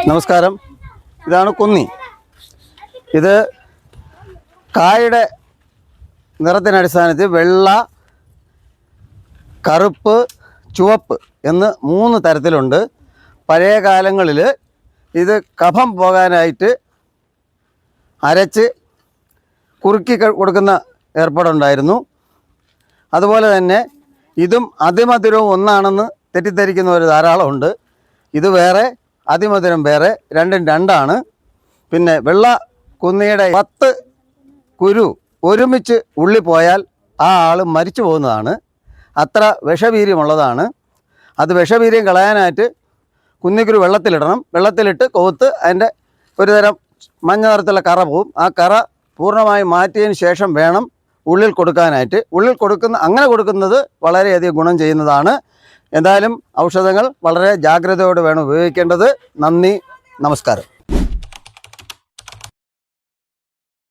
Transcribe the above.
നമസ്കാരം. ഇതാണ് കുന്നി. ഇത് കായുടെ നിറത്തിനടിസ്ഥാനത്തിൽ വെള്ള, കറുപ്പ്, ചുവപ്പ് എന്ന് 3 തരത്തിലുണ്ട്. പഴയ കാലങ്ങളിൽ ഇത് കഫം പോകാനായിട്ട് അരച്ച് കുറുക്കി കൊടുക്കുന്ന ഏർപ്പാടുണ്ടായിരുന്നു. അതുപോലെ തന്നെ ഇതും അതിമധുരവും ഒന്നാണെന്ന് തെറ്റിദ്ധരിക്കുന്നവർ ധാരാളമുണ്ട്. ഇത് വേറെ, അതിമധുരം വേറെ, രണ്ടും രണ്ടാണ്. പിന്നെ വെള്ള കുന്നിയുടെ 10 കുരു ഒരുമിച്ച് ഉള്ളി പോയാൽ ആ ആൾ മരിച്ചു പോകുന്നതാണ്. അത്ര വിഷവീര്യമുള്ളതാണ്. അത് വിഷവീര്യം കളയാനായിട്ട് കുന്നിക്കുരു വെള്ളത്തിലിടണം. വെള്ളത്തിലിട്ട് കോത്ത് അതിൻ്റെ ഒരുതരം മഞ്ഞ നിറത്തുള്ള കറ പോവും. ആ കറ പൂർണ്ണമായി മാറ്റിയതിന് ശേഷം വേണം ഉള്ളിൽ കൊടുക്കാനായിട്ട്. ഉള്ളിൽ അങ്ങനെ കൊടുക്കുന്നത് വളരെയധികം ഗുണം ചെയ്യുന്നതാണ്. എന്തായാലും ഔഷധങ്ങൾ വളരെ ജാഗ്രതയോടെ വേണം ഉപയോഗിക്കേണ്ടത്. നന്ദി, നമസ്കാരം.